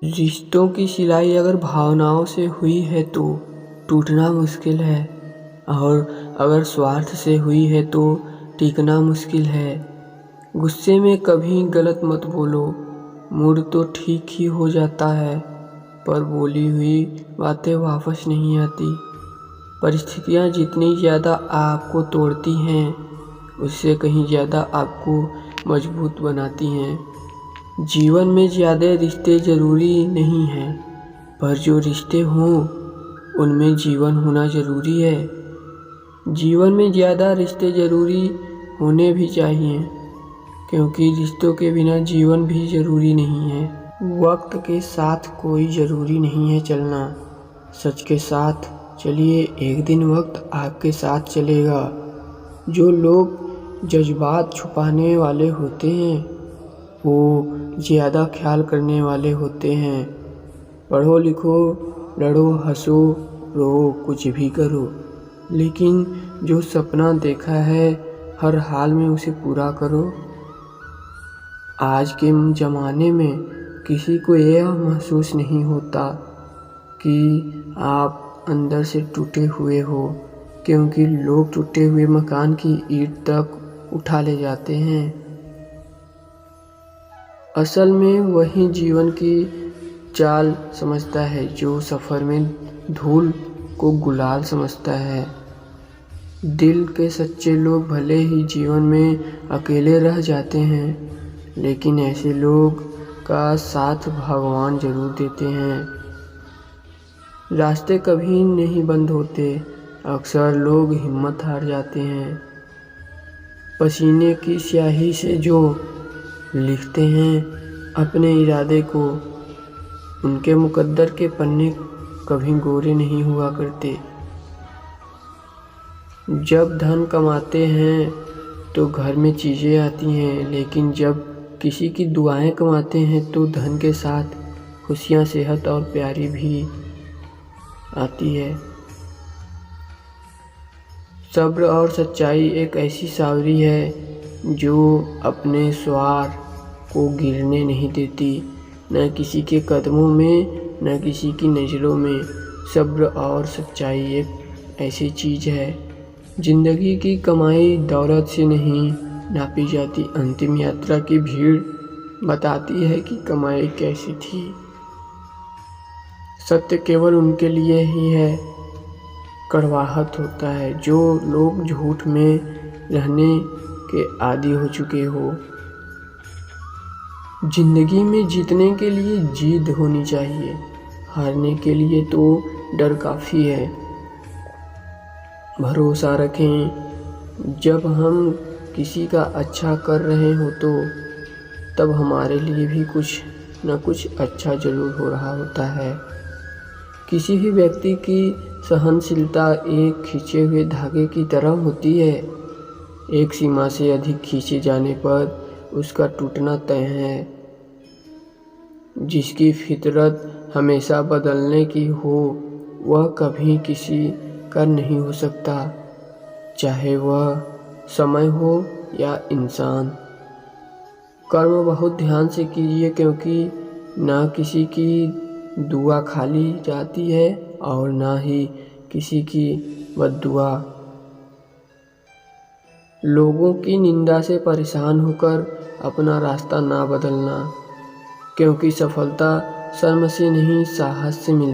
रिश्तों की सिलाई अगर भावनाओं से हुई है तो टूटना मुश्किल है, और अगर स्वार्थ से हुई है तो टिकना मुश्किल है। गुस्से में कभी गलत मत बोलो, मूड तो ठीक ही हो जाता है, पर बोली हुई बातें वापस नहीं आती। परिस्थितियाँ जितनी ज़्यादा आपको तोड़ती हैं, उससे कहीं ज़्यादा आपको मजबूत बनाती हैं। जीवन में ज़्यादा रिश्ते ज़रूरी नहीं हैं, पर जो रिश्ते हों उनमें जीवन होना ज़रूरी है। जीवन में ज़्यादा रिश्ते ज़रूरी होने भी चाहिए, क्योंकि रिश्तों के बिना जीवन भी ज़रूरी नहीं है। वक्त के साथ कोई ज़रूरी नहीं है चलना, सच के साथ चलिए, एक दिन वक्त आपके साथ चलेगा। जो लोग जज्बात छुपाने वाले होते हैं वो ज़्यादा ख्याल करने वाले होते हैं। पढ़ो लिखो, लड़ो हंसो रो, कुछ भी करो, लेकिन जो सपना देखा है हर हाल में उसे पूरा करो। आज के ज़माने में किसी को यह महसूस नहीं होता कि आप अंदर से टूटे हुए हो, क्योंकि लोग टूटे हुए मकान की ईंट तक उठा ले जाते हैं। असल में वही जीवन की चाल समझता है जो सफ़र में धूल को गुलाल समझता है। दिल के सच्चे लोग भले ही जीवन में अकेले रह जाते हैं, लेकिन ऐसे लोग का साथ भगवान जरूर देते हैं। रास्ते कभी नहीं बंद होते, अक्सर लोग हिम्मत हार जाते हैं। पसीने की स्याही से जो लिखते हैं अपने इरादे को, उनके मुकद्दर के पन्ने कभी गोरे नहीं हुआ करते। जब धन कमाते हैं तो घर में चीज़ें आती हैं, लेकिन जब किसी की दुआएं कमाते हैं तो धन के साथ खुशियाँ, सेहत और प्यारी भी आती है। सब्र और सच्चाई एक ऐसी सावरी है जो अपने स्वार को गिरने नहीं देती, न किसी के कदमों में न किसी की नज़रों में। सब्र और सच्चाई एक ऐसी चीज़ है, जिंदगी की कमाई दौलत से नहीं नापी जाती। अंतिम यात्रा की भीड़ बताती है कि कमाई कैसी थी। सत्य केवल उनके लिए ही है, कड़वाहट होता है जो लोग झूठ में रहने के आदी हो चुके हो। जिंदगी में जीतने के लिए जिद होनी चाहिए, हारने के लिए तो डर काफ़ी है। भरोसा रखें, जब हम किसी का अच्छा कर रहे हो तो तब हमारे लिए भी कुछ न कुछ अच्छा ज़रूर हो रहा होता है। किसी भी व्यक्ति की सहनशीलता एक खींचे हुए धागे की तरह होती है। एक सीमा से अधिक खींचे जाने पर उसका टूटना तय है। जिसकी फितरत हमेशा बदलने की हो, वह कभी किसी का नहीं हो सकता, चाहे वह समय हो या इंसान। कर्म बहुत ध्यान से कीजिए, क्योंकि ना किसी की दुआ खाली जाती है और ना ही किसी की बद्दुआ। लोगों की निंदा से परेशान होकर अपना रास्ता ना बदलना, क्योंकि सफलता शर्म से नहीं साहस से मिलती।